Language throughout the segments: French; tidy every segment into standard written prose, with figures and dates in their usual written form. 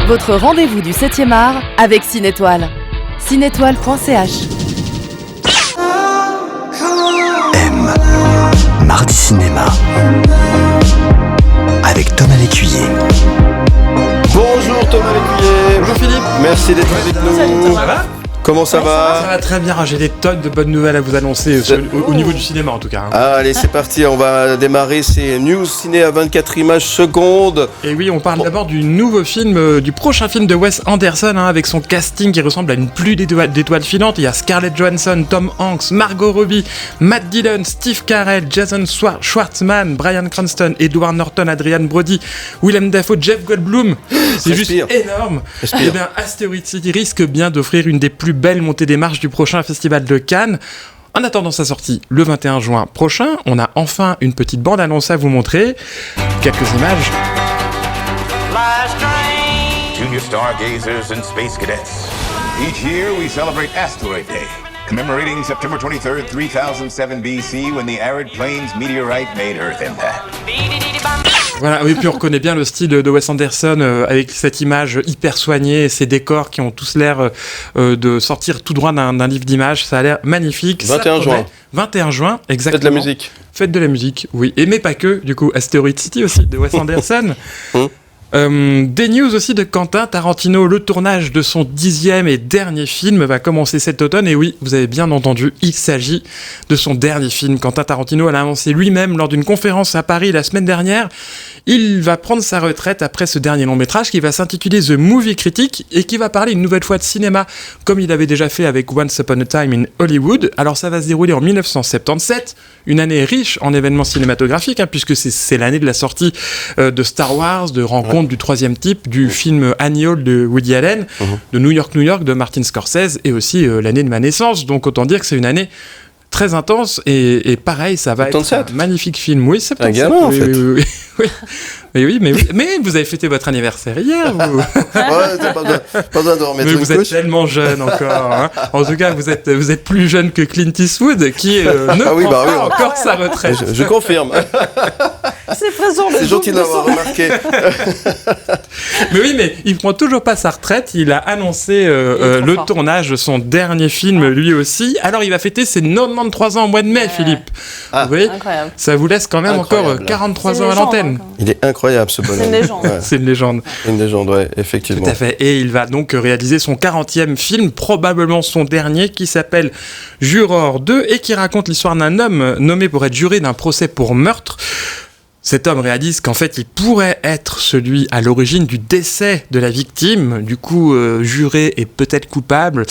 Votre rendez-vous du 7e art avec Cinétoile. Cinétoile.ch. M. Mardi Cinéma. Avec Thomas Lécuyer. Bonjour Thomas Lécuyer. Bonjour Philippe. Merci d'être avec nous. Ça va ? Comment ça va ? Ça va très bien, j'ai des tonnes de bonnes nouvelles à vous annoncer au niveau du cinéma en tout cas. Allez, c'est parti, on va démarrer ces news ciné à 24 images secondes. Et oui, on parle d'abord du nouveau film, du prochain film de Wes Anderson, avec son casting qui ressemble à une pluie d'étoiles filantes. Il y a Scarlett Johansson, Tom Hanks, Margot Robbie, Matt Dillon, Steve Carell, Jason Schwartzman, Bryan Cranston, Edward Norton, Adrian Brody, Willem Dafoe, Jeff Goldblum. C'est juste énorme. Et bien, Asteroid City risque bien d'offrir une des plus belles montées des marches du prochain festival de Cannes. En attendant sa sortie le 21 juin prochain, on a enfin une petite bande-annonce à vous montrer. Quelques images. Junior stargazers and space cadets. Each year we celebrate Asteroid Day, commemorating September 23rd, 3007 BC, when the arid plains meteorite made Earth impact. Voilà, et puis on reconnaît bien le style de Wes Anderson avec cette image hyper soignée et ces décors qui ont tous l'air de sortir tout droit d'un livre d'images. Ça a l'air magnifique. 21 juin. 21 juin, exactement. Faites de la musique. Faites de la musique, oui. Et mais pas que, du coup, Asteroid City aussi, de Wes Anderson. Des news aussi de Quentin Tarantino. Le tournage de son 10e et dernier film va commencer cet automne. Et oui, vous avez bien entendu, il s'agit de son dernier film. Quentin Tarantino l'a annoncé lui-même lors d'une conférence à Paris la semaine dernière. Il va prendre sa retraite après ce dernier long métrage qui va s'intituler The Movie Critic et qui va parler une nouvelle fois de cinéma comme il avait déjà fait avec Once Upon a Time in Hollywood. Alors ça va se dérouler en 1977, une année riche en événements cinématographiques puisque c'est l'année de la sortie de Star Wars, de Rencontre du troisième type, du film Annie Hall de Woody Allen, de New York de Martin Scorsese et aussi l'année de ma naissance. Donc autant dire que c'est une année très intense et pareil, ça va 77. être un magnifique film. Oui, c'est un gamin en fait. Oui. Mais vous avez fêté votre anniversaire hier, vous. Ouais, pas besoin de remettre mais une vous couche. êtes tellement jeune encore. Hein. En tout cas, vous êtes plus jeune que Clint Eastwood qui ne prend pas encore sa retraite. Je confirme. C'est présent. C'est gentil de l'avoir remarqué. Mais oui, mais il prend toujours pas sa retraite. Il a annoncé le tournage de son dernier film, lui aussi. Alors, il va fêter ses 93 ans au mois de mai, Philippe. Vous voyez, incroyable. Ça vous laisse quand même encore 43 ans à l'antenne. Il est incroyable ce bonhomme. C'est une légende. Ouais. C'est une légende. Une légende, ouais, effectivement. Tout à fait. Et il va donc réaliser son 40e film, probablement son dernier, qui s'appelle Juror 2 et qui raconte l'histoire d'un homme nommé pour être juré d'un procès pour meurtre. Cet homme réalise qu'en fait, il pourrait être celui à l'origine du décès de la victime, du coup juré et peut-être coupable.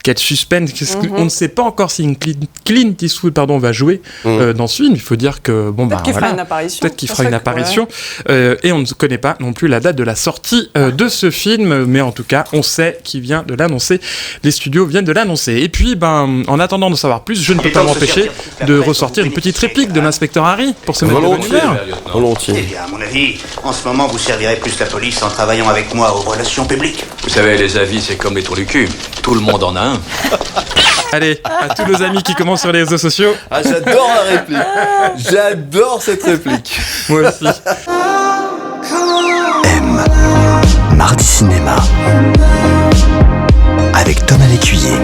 Quel suspense. On ne sait pas encore si Clint Eastwood va jouer dans ce film. Il faut dire que peut-être qu'il fera une apparition. Peut-être qu'il fera une apparition. Et on ne connaît pas non plus la date de la sortie de ce film, mais en tout cas, on sait qu'il vient de l'annoncer. Les studios viennent de l'annoncer. Et puis, en attendant de savoir plus, je ne peux pas m'empêcher de ressortir une petite réplique de l'inspecteur Harry pour se mettre de bonne humeur. Volontiers. Eh bien, à mon avis, en ce moment, vous servirez plus la police en travaillant avec moi aux relations publiques. Vous savez, les avis, c'est comme les trous du cul. Tout le monde en a un. Allez, à tous nos amis qui commencent sur les réseaux sociaux. Ah, j'adore la réplique. J'adore cette réplique. Moi aussi. M. Mardi Cinéma. Avec Thomas Lécuyer.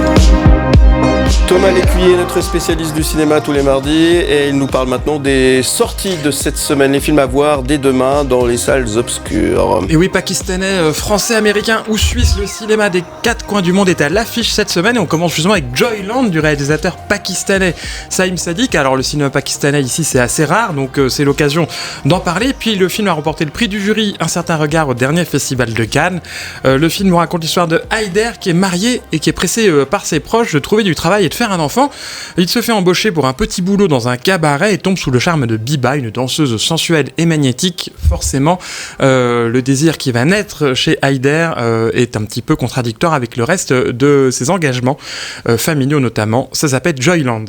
Thomas Lécuyer, notre spécialiste du cinéma tous les mardis, et il nous parle maintenant des sorties de cette semaine, les films à voir dès demain dans les salles obscures. Et oui, pakistanais, français, américain ou suisse, le cinéma des quatre coins du monde est à l'affiche cette semaine et on commence justement avec Joyland du réalisateur pakistanais Saïm Sadiq. Alors le cinéma pakistanais ici c'est assez rare, donc c'est l'occasion d'en parler. Puis le film a remporté le prix du jury Un certain regard au dernier festival de Cannes. Le film nous raconte l'histoire de Haider qui est marié et qui est pressé par ses proches de trouver du travail et de faire un enfant. Il se fait embaucher pour un petit boulot dans un cabaret et tombe sous le charme de Biba, une danseuse sensuelle et magnétique. Forcément, le désir qui va naître chez Haider est un petit peu contradictoire avec le reste de ses engagements familiaux notamment. Ça s'appelle Joyland.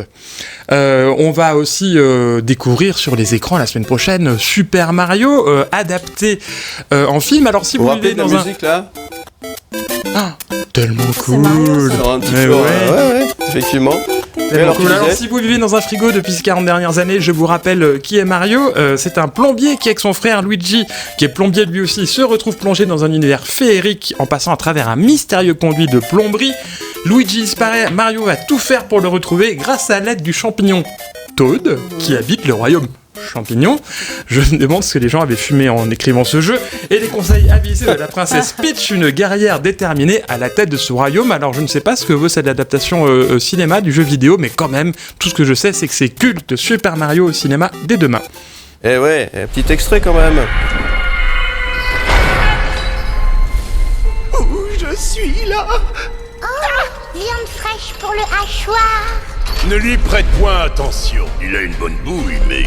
On va aussi découvrir sur les écrans la semaine prochaine Super Mario adapté en film. Alors si vous vivez dans la musique là. Ah, tellement cool. Un petit peu, ouais, effectivement. alors, Cool. Alors, si vous vivez dans un frigo depuis ces 40 dernières années, je vous rappelle qui est Mario. C'est un plombier qui, avec son frère Luigi, qui est plombier lui aussi, se retrouve plongé dans un univers féerique en passant à travers un mystérieux conduit de plomberie. Luigi disparaît, Mario va tout faire pour le retrouver grâce à l'aide du champignon Toad, qui habite le royaume champignon. Je me demande ce que les gens avaient fumé en écrivant ce jeu, et les conseils avisés de la princesse Peach, une guerrière déterminée à la tête de ce royaume. Alors je ne sais pas ce que vaut cette adaptation cinéma du jeu vidéo, mais quand même, tout ce que je sais, c'est que c'est culte. Super Mario au cinéma dès demain. Eh ouais, un petit extrait quand même. Où je suis là? Viande fraîche pour le hachoir. Ne lui prête point attention. Il a une bonne bouille, mais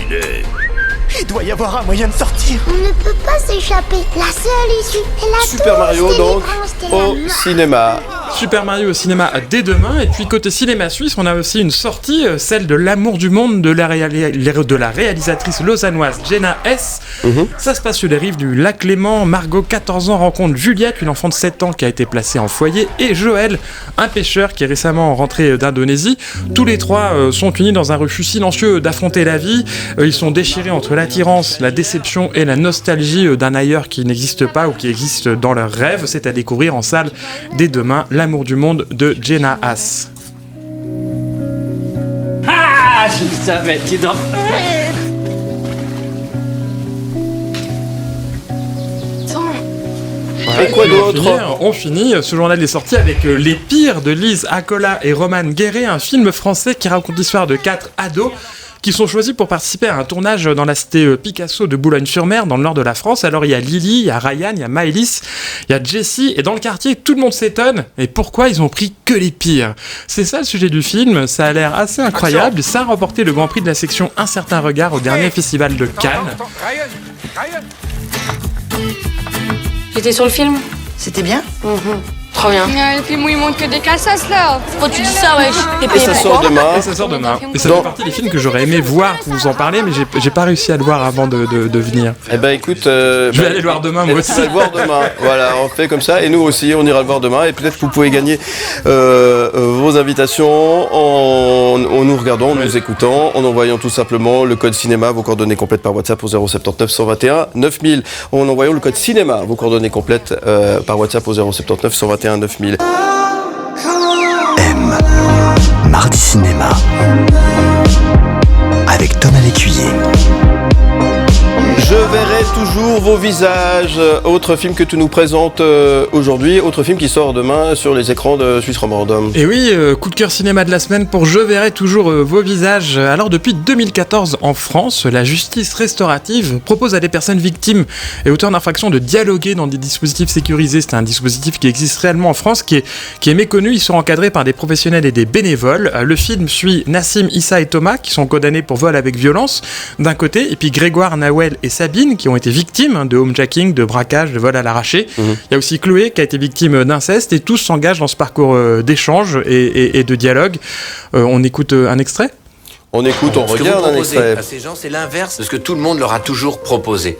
il doit y avoir un moyen de sortir. On ne peut pas s'échapper. La seule issue est la Super Mario donc au cinéma. Super Mario au cinéma dès demain. Et puis côté cinéma suisse, on a aussi une sortie, celle de L'amour du monde de la réalisatrice lausannoise Jenna S. Ça se passe sur les rives du lac Léman. Margot, 14 ans, rencontre Juliette, une enfant de 7 ans qui a été placée en foyer, et Joël, un pêcheur qui est récemment rentré d'Indonésie. Tous les trois sont unis dans un refus silencieux d'affronter la vie. Ils sont déchirés entre l'attirance, la déception et la nostalgie d'un ailleurs qui n'existe pas ou qui existe dans leurs rêves. C'est à découvrir en salle dès demain. L'amour du monde de Jenna Haas. Ah, je le savais, tu dors. Et quoi d'autre? On finit ce journal est sorti avec Les Pires de Lise Acola et Roman Guéret, un film français qui raconte l'histoire de 4 ados qui sont choisis pour participer à un tournage dans la cité Picasso de Boulogne-sur-Mer, dans le nord de la France. Alors il y a Lily, il y a Ryan, il y a Maëlys, il y a Jessie, et dans le quartier, tout le monde s'étonne. Et pourquoi ils ont pris que les pires? C'est ça le sujet du film, ça a l'air assez incroyable. Ça a remporté le Grand Prix de la section Un certain regard au dernier festival de Cannes. J'étais sur le film. C'était bien? Trop bien. Le film où il montre que des cassasses là. Pourquoi tu dis ça, wesh? T'es Et payé ça pour sort quoi? demain. Et ça sort demain. Et ça fait partie des films que j'aurais aimé voir, pour vous en parler, mais j'ai pas réussi à le voir avant de venir. Eh ben écoute, je vais aller le voir demain, moi aussi. On va le voir demain. Voilà, on fait comme ça, et nous aussi, on ira le voir demain. Et peut-être que vous pouvez gagner vos invitations en nous regardant, en nous écoutant, en envoyant tout simplement le code cinéma, vos coordonnées complètes par WhatsApp au 079 121 9000. En envoyant le code cinéma, vos coordonnées complètes par WhatsApp au 079 121 9000. M. Mardi Cinéma. Avec Thomas Lécuyer. Je verrai toujours vos visages. Autre film que tu nous présentes aujourd'hui, autre film qui sort demain sur les écrans de Suisse Romande. Et oui, coup de cœur cinéma de la semaine pour Je verrai toujours vos visages. Alors depuis 2014 en France, la justice restaurative propose à des personnes victimes et auteurs d'infractions de dialoguer dans des dispositifs sécurisés. C'est un dispositif qui existe réellement en France, qui est méconnu. Ils sont encadrés par des professionnels et des bénévoles. Le film suit Nassim, Issa et Thomas qui sont condamnés pour vol avec violence d'un côté, et puis Grégoire, Nawel et Sabine qui ont été victimes de homejacking, de braquage, de vol à l'arraché. Il y a aussi Chloé qui a été victime d'inceste, et tous s'engagent dans ce parcours d'échange et de dialogue. On écoute un extrait ? On écoute, on regarde un extrait. À ces gens, c'est l'inverse de ce que tout le monde leur a toujours proposé.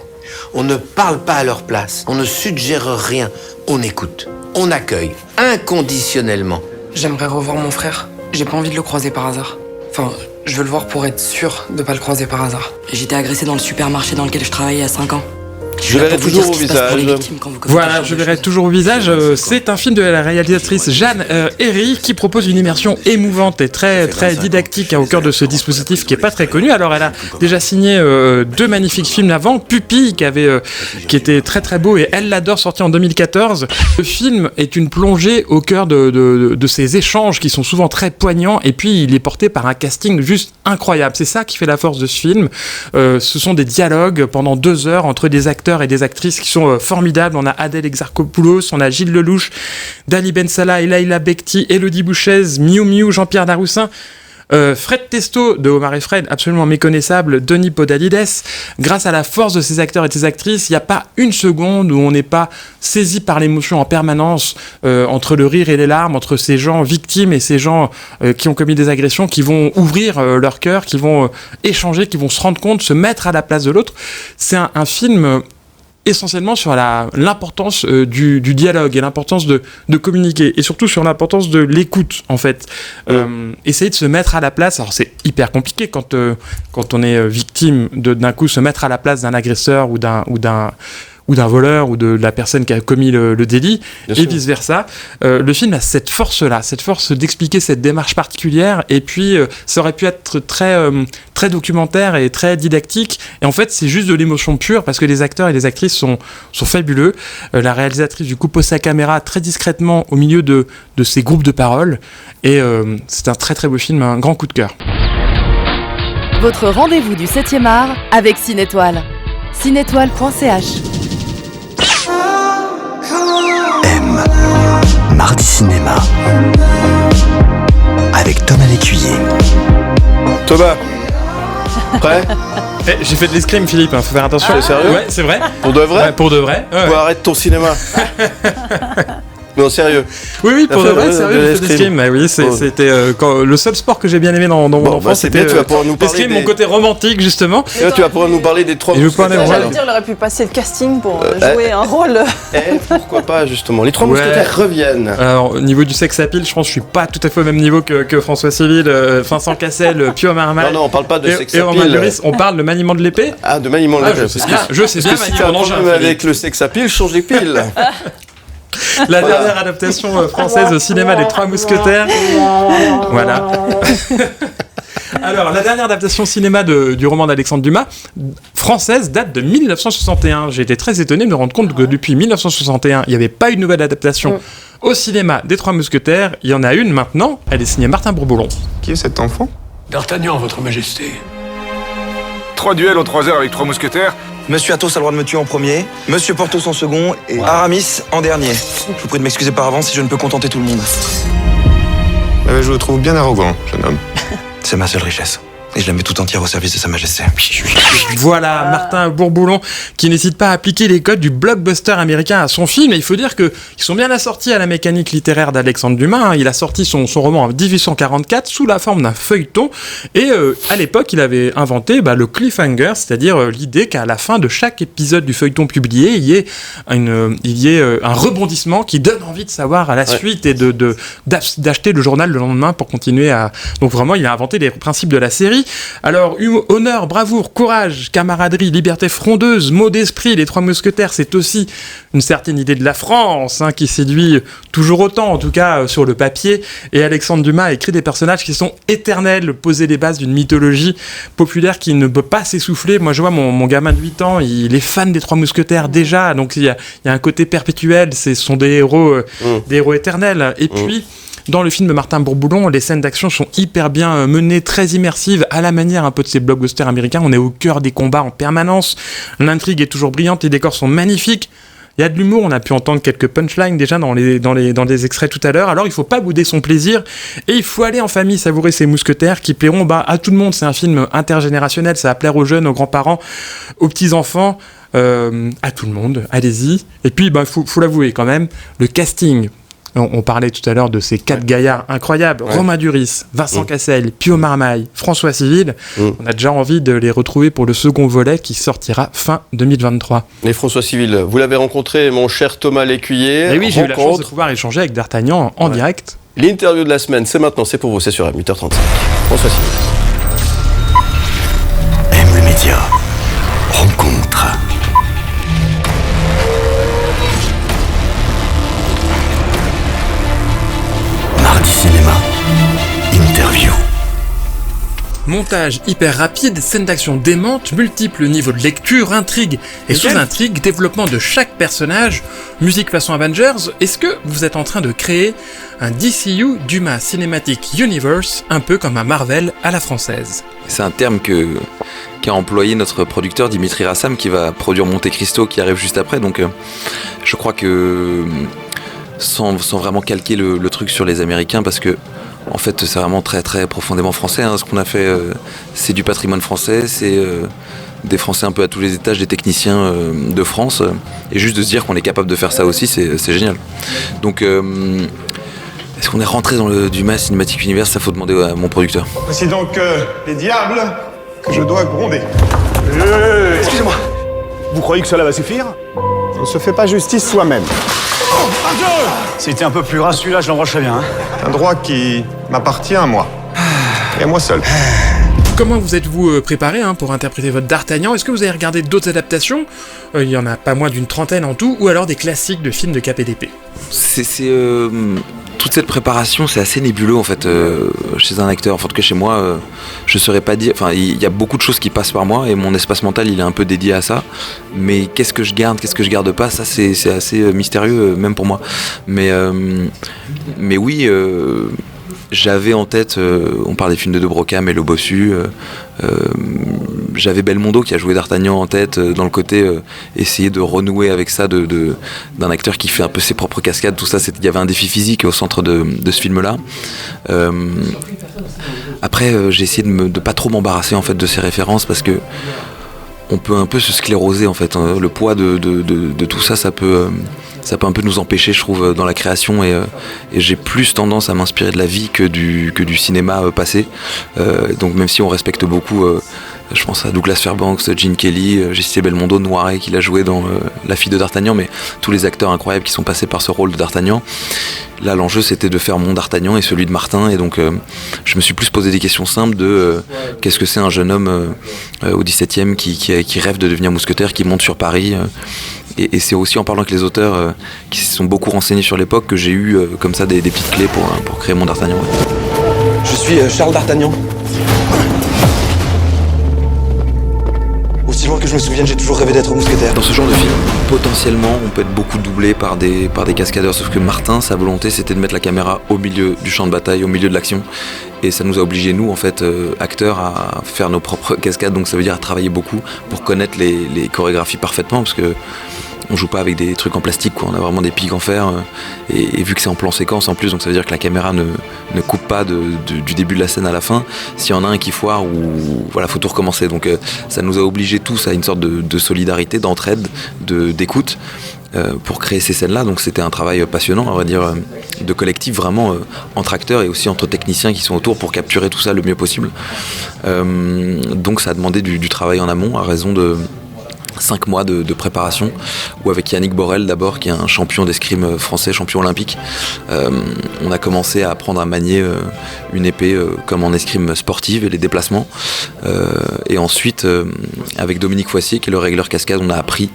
On ne parle pas à leur place, on ne suggère rien, on écoute, on accueille, inconditionnellement. J'aimerais revoir mon frère, j'ai pas envie de le croiser par hasard. Enfin, je veux le voir pour être sûr de pas le croiser par hasard. J'étais agressé dans le supermarché dans lequel je travaillais il y a 5 ans. Je verrai toujours au visage. Voilà, Je verrai toujours au visage. C'est un film de la réalisatrice Jeanne Herry qui propose une immersion émouvante et très didactique au cœur de ce dispositif qui est pas très connu. Alors elle a déjà signé 2 magnifiques films avant, Pupille qui était très beau, et Elle l'adore, sorti en 2014. Le film est une plongée au cœur de ces échanges qui sont souvent très poignants, et puis il est porté par un casting juste incroyable. C'est ça qui fait la force de ce film. Ce sont des dialogues pendant 2 heures entre des acteurs et des actrices qui sont formidables. On a Adèle Exarchopoulos, on a Gilles Lelouch, Dali Ben Salah, Elaïla Bekti, Élodie Bouchez, Miu Miu, Jean-Pierre Daroussin, Fred Testo de Omar et Fred, absolument méconnaissable, Denis Podalides. Grâce à la force de ces acteurs et de ces actrices, il n'y a pas une seconde où on n'est pas saisi par l'émotion en permanence, entre le rire et les larmes, entre ces gens victimes et ces gens qui ont commis des agressions, qui vont ouvrir leur cœur, qui vont échanger, qui vont se rendre compte, se mettre à la place de l'autre. C'est un film essentiellement sur l'importance du dialogue et l'importance de communiquer, et surtout sur l'importance de l'écoute, en fait. Essayer de se mettre à la place, alors c'est hyper compliqué quand on est victime d'un coup, se mettre à la place d'un agresseur ou d'un voleur ou de la personne qui a commis le délit, et vice-versa. Le film a cette force-là, cette force d'expliquer cette démarche particulière, et puis ça aurait pu être très documentaire et très didactique, et en fait c'est juste de l'émotion pure, parce que les acteurs et les actrices sont fabuleux. La réalisatrice du coup pose sa caméra très discrètement au milieu de ces groupes de paroles, et c'est un très très beau film, un grand coup de cœur. Votre rendez-vous du 7e art avec Cinétoile. Cinétoile.ch. Mardi Cinéma avec Thomas Lécuyer. Thomas, prêt? J'ai fait de l'escrime, Philippe, faut faire attention. C'est sérieux? Ouais, c'est vrai. Pour de vrai? Ouais, pour de vrai. Ouais. Arrête ton cinéma. Non, sérieux. Oui, pour de vrai, sérieux, j'ai fait de l'escrime. Bah oui, c'était le seul sport que j'ai bien aimé dans mon enfance. C'était tu vas pouvoir nous parler l'escrime, mon côté romantique, justement. Et là, tu vas pouvoir nous parler des 3 mousquetaires. J'allais dire, il aurait pu passer le casting pour jouer un rôle. Pourquoi pas, justement. Les 3 mousquetaires reviennent. Alors, au niveau du sex appeal, je pense que je suis pas tout à fait au même niveau que François Civil, Vincent Cassel, Pio Marmaille. Non, on parle pas de sex appeal. Et Duris, on parle de maniement de l'épée. Ah, de maniement de l'épée. Je sais bien, si tu as un problème avec le sex appeal, change les piles. La dernière adaptation française au cinéma des 3 mousquetaires. Voilà. Alors, la dernière adaptation cinéma du roman d'Alexandre Dumas, française, date de 1961. J'ai été très étonné de me rendre compte que depuis 1961, il n'y avait pas une nouvelle adaptation au cinéma des 3 mousquetaires. Il y en a une maintenant, elle est signée Martin Bourboulon. Qui est cet enfant? D'Artagnan, votre majesté. 3 duels en 3 heures avec 3 mousquetaires. Monsieur Athos a le droit de me tuer en premier, Monsieur Porthos en second et Aramis en dernier. Je vous prie de m'excuser par avance si je ne peux contenter tout le monde. Je vous trouve bien arrogant, jeune homme. C'est ma seule richesse. Et je la mets tout entière au service de Sa Majesté. Voilà, Martin Bourboulon qui n'hésite pas à appliquer les codes du blockbuster américain à son film. Et il faut dire qu'ils sont bien assortis à la mécanique littéraire d'Alexandre Dumas. Il a sorti son roman en 1844 sous la forme d'un feuilleton. Et à l'époque, il avait inventé le cliffhanger, c'est-à-dire l'idée qu'à la fin de chaque épisode du feuilleton publié, il y ait un rebondissement qui donne envie de savoir à la suite et d'acheter le journal le lendemain pour continuer à... Donc vraiment, il a inventé les principes de la série. Alors, honneur, bravoure, courage, camaraderie, liberté frondeuse, mot d'esprit, les 3 mousquetaires, c'est aussi une certaine idée de la France qui séduit toujours autant, en tout cas sur le papier. Et Alexandre Dumas a écrit des personnages qui sont éternels, poser les bases d'une mythologie populaire qui ne peut pas s'essouffler. Moi, je vois mon gamin de 8 ans, il est fan des 3 mousquetaires déjà, donc il y a un côté perpétuel, ce sont des héros éternels. Et puis... Dans le film de Martin Bourboulon, les scènes d'action sont hyper bien menées, très immersives, à la manière un peu de ces blockbusters américains. On est au cœur des combats en permanence. L'intrigue est toujours brillante, les décors sont magnifiques. Il y a de l'humour, on a pu entendre quelques punchlines déjà dans les extraits tout à l'heure. Alors il ne faut pas bouder son plaisir et il faut aller en famille savourer ces mousquetaires qui plairont à tout le monde. C'est un film intergénérationnel, ça va plaire aux jeunes, aux grands-parents, aux petits-enfants, à tout le monde. Allez-y. Et puis faut l'avouer quand même, le casting. On parlait tout à l'heure de ces 4 gaillards incroyables, Romain Duris, Vincent Cassel, Pio Marmaille, François Civil. On a déjà envie de les retrouver pour le second volet qui sortira fin 2023. Et François Civil, vous l'avez rencontré, mon cher Thomas Lécuyer. Et oui, j'ai eu la chance de pouvoir échanger avec D'Artagnan en direct. L'interview de la semaine, c'est maintenant, c'est pour vous, c'est sur M8h35. François Civil. M le média. Rencontre. Cinéma. Interview. Montage hyper rapide, scène d'action démente, multiples niveaux de lecture, intrigue et sous-intrigue, développement de chaque personnage, musique façon Avengers. Est-ce que vous êtes en train de créer un DCU Dumas Cinematic Universe, un peu comme un Marvel à la française? C'est un terme qu'a employé notre producteur Dimitri Rassam qui va produire Monte Cristo qui arrive juste après, donc je crois que sans vraiment calquer le truc sur les Américains, parce que en fait c'est vraiment très très profondément français, ce qu'on a fait, c'est du patrimoine français, c'est des Français un peu à tous les étages, des techniciens de France, et juste de se dire qu'on est capable de faire ça aussi, c'est génial. Donc est-ce qu'on est rentré dans le Dumas Cinematic Universe? Ça faut demander à mon producteur. Voici donc les diables que je dois gronder. Excusez-moi, vous croyez que cela va suffire? On ne se fait pas justice soi-même. C'était un peu plus ras, celui-là, je l'embrancherais bien. Hein. Un droit qui m'appartient à moi. Et à moi seul. Comment vous êtes-vous préparé pour interpréter votre D'Artagnan ? Est-ce que vous avez regardé d'autres adaptations ? Il y en a pas moins d'une trentaine en tout, ou alors des classiques de films de Cap et d'épée. Toute cette préparation, c'est assez nébuleux en fait chez un acteur. En tout cas chez moi, je saurais pas dire. Enfin, il y a beaucoup de choses qui passent par moi et mon espace mental, il est un peu dédié à ça. Mais qu'est-ce que je garde pas, ça c'est assez mystérieux même pour moi. Mais oui. J'avais en tête, on parle des films de De Broca, mais Le Bossu, j'avais Belmondo qui a joué D'Artagnan en tête, dans le côté essayer de renouer avec ça d'un acteur qui fait un peu ses propres cascades, tout ça, il y avait un défi physique au centre de ce film-là. Après, j'ai essayé de pas trop m'embarrasser en fait de ces références parce que on peut un peu se scléroser en fait. Le poids de tout ça, ça peut un peu nous empêcher, je trouve, dans la création et j'ai plus tendance à m'inspirer de la vie que du cinéma passé. Donc même si on respecte beaucoup, je pense à Douglas Fairbanks, Gene Kelly, j'ai cité Belmondo, Noiret qu'il a joué dans La fille de D'Artagnan, mais tous les acteurs incroyables qui sont passés par ce rôle de D'Artagnan. Là, l'enjeu, c'était de faire mon D'Artagnan et celui de Martin, et donc je me suis plus posé des questions simples de qu'est-ce que c'est un jeune homme au XVIIe qui rêve de devenir mousquetaire, qui monte sur Paris. Et c'est aussi en parlant avec les auteurs qui se sont beaucoup renseignés sur l'époque que j'ai eu comme ça des petites clés pour créer mon D'Artagnan. Je suis Charles D'Artagnan. Aussi loin que je me souvienne, j'ai toujours rêvé d'être mousquetaire. Dans ce genre de film, potentiellement, on peut être beaucoup doublé par des cascadeurs. Sauf que Martin, sa volonté, c'était de mettre la caméra au milieu du champ de bataille, au milieu de l'action. Et ça nous a obligés, nous, en fait, acteurs, à faire nos propres cascades. Donc ça veut dire à travailler beaucoup pour connaître les chorégraphies parfaitement. Parce que on joue pas avec des trucs en plastique, quoi. On a vraiment des pics en fer. Et vu que c'est en plan séquence en plus, donc ça veut dire que la caméra ne coupe pas du début de la scène à la fin. S'il y en a un qui foire, voilà, faut tout recommencer. Donc ça nous a obligés tous à une sorte de solidarité, d'entraide, d'écoute. Pour créer ces scènes-là, donc c'était un travail passionnant, on va dire, de collectif vraiment entre acteurs et aussi entre techniciens qui sont autour pour capturer tout ça le mieux possible. Donc ça a demandé du travail en amont à raison de 5 mois de préparation, où avec Yannick Borel d'abord, qui est un champion d'escrime français, champion olympique, on a commencé à apprendre à manier une épée comme en escrime sportive et les déplacements. Et ensuite, avec Dominique Foissier, qui est le régleur cascade, on a appris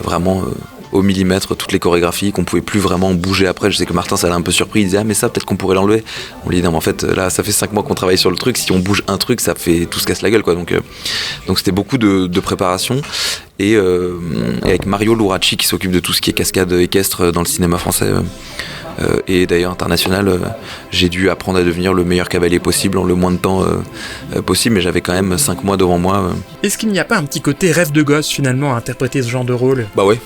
vraiment au millimètre toutes les chorégraphies qu'on pouvait plus vraiment bouger après. Je sais que Martin, ça l'a un peu surpris, il disait mais ça peut-être qu'on pourrait l'enlever. On lui dit non mais en fait là ça fait 5 mois qu'on travaille sur le truc, si on bouge un truc ça fait tout se casse la gueule quoi. Donc c'était beaucoup de préparation et avec Mario Luracci qui s'occupe de tout ce qui est cascade équestre dans le cinéma français et d'ailleurs international, j'ai dû apprendre à devenir le meilleur cavalier possible en le moins de temps possible, mais j'avais quand même 5 mois devant moi. Est-ce qu'il n'y a pas un petit côté rêve de gosse finalement à interpréter ce genre de rôle ? Bah ouais,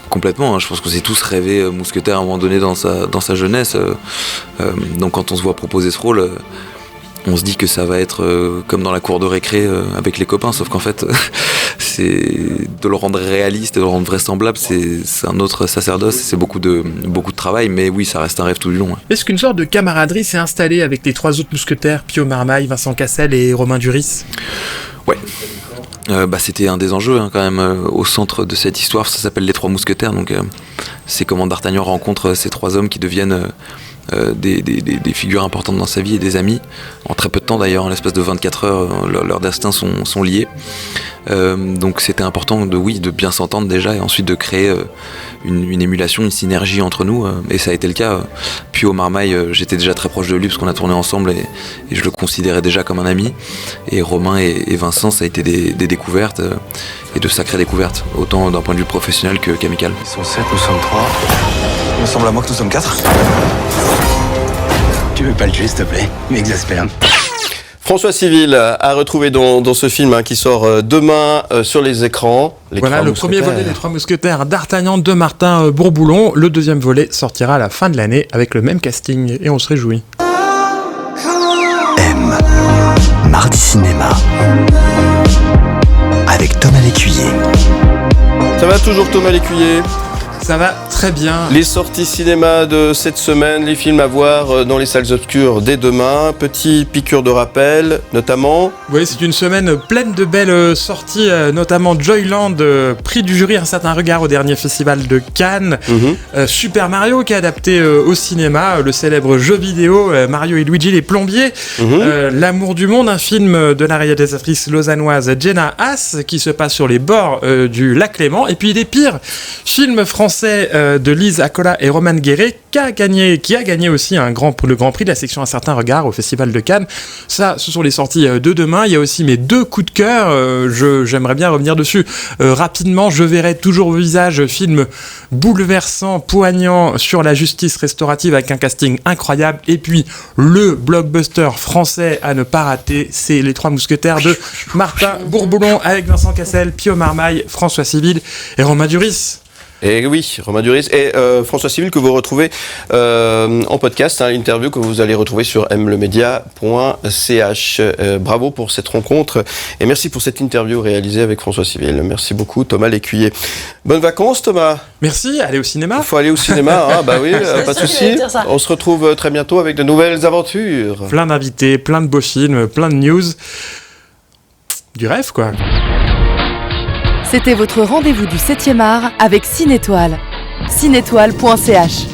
complètement, hein. Je pense qu'on s'est tous rêvé mousquetaire à un moment donné dans sa jeunesse. Donc quand on se voit proposer ce rôle, on se dit que ça va être comme dans la cour de récré avec les copains, sauf qu'en fait c'est de le rendre réaliste et de le rendre vraisemblable, c'est un autre sacerdoce, c'est beaucoup de travail, mais oui, ça reste un rêve tout du long. Est-ce qu'une sorte de camaraderie s'est installée avec les 3 autres mousquetaires, Pio Marmaille, Vincent Cassel et Romain Duris ? Ouais. C'était un des enjeux quand même au centre de cette histoire, ça s'appelle Les 3 mousquetaires, donc c'est comment D'Artagnan rencontre ces 3 hommes qui deviennent des figures importantes dans sa vie et des amis. En très peu de temps d'ailleurs, en l'espace de 24 heures, leurs destins sont liés. Donc c'était important de bien s'entendre déjà et ensuite de créer une émulation, une synergie entre nous. Et ça a été le cas. Puis au Marmaille, j'étais déjà très proche de lui parce qu'on a tourné ensemble et je le considérais déjà comme un ami. Et Romain et Vincent, ça a été des découvertes et de sacrées découvertes, autant d'un point de vue professionnel qu'amical. Ils sont 7, nous sommes 3. Il me semble à moi que nous sommes 4. Tu veux pas le tuer, s'il te plaît? Il m'exaspère. François Civil à retrouver dans ce film qui sort demain sur les écrans. Voilà le premier volet des 3 mousquetaires D'Artagnan de Martin Bourboulon. Le deuxième volet sortira à la fin de l'année avec le même casting et on se réjouit. M. Mardi Cinéma avec Thomas Lécuyer. Ça va toujours Thomas Lécuyer? Ça va très bien. Les sorties cinéma de cette semaine, les films à voir dans les salles obscures dès demain. Petit piqûre de rappel, notamment. Oui, c'est une semaine pleine de belles sorties, notamment Joyland, prix du jury Un certain regard au dernier festival de Cannes. Super Mario qui est adapté au cinéma, le célèbre jeu vidéo Mario et Luigi les plombiers. L'amour du monde, un film de la réalisatrice lausannoise Jenna Haas qui se passe sur les bords du lac Léman. Et puis des pires films français de Lise Accola et Roman Guéret qui a gagné aussi le Grand Prix de la section Un certain regard au Festival de Cannes. Ça, ce sont les sorties de demain. Il y a aussi mes 2 coups de cœur. J'aimerais bien revenir dessus rapidement. Je verrai toujours au visage, film bouleversant, poignant sur la justice restaurative avec un casting incroyable. Et puis le blockbuster français à ne pas rater, c'est Les Trois Mousquetaires de Martin Bourboulon avec Vincent Cassel, Pio Marmaille, François Civil et Romain Duris. Et oui, Romain Duris et François Civil que vous retrouvez en podcast, l'interview que vous allez retrouver sur mlemedia.ch. Bravo pour cette rencontre et merci pour cette interview réalisée avec François Civil. Merci beaucoup Thomas Lécuyer. Bonnes vacances Thomas. Merci, allez au cinéma. Il faut aller au cinéma, bah oui, pas de souci. On se retrouve très bientôt avec de nouvelles aventures. Plein d'invités, plein de beaux films, plein de news. Du rêve quoi. C'était votre rendez-vous du 7e art avec Cinétoile. Cinétoile.ch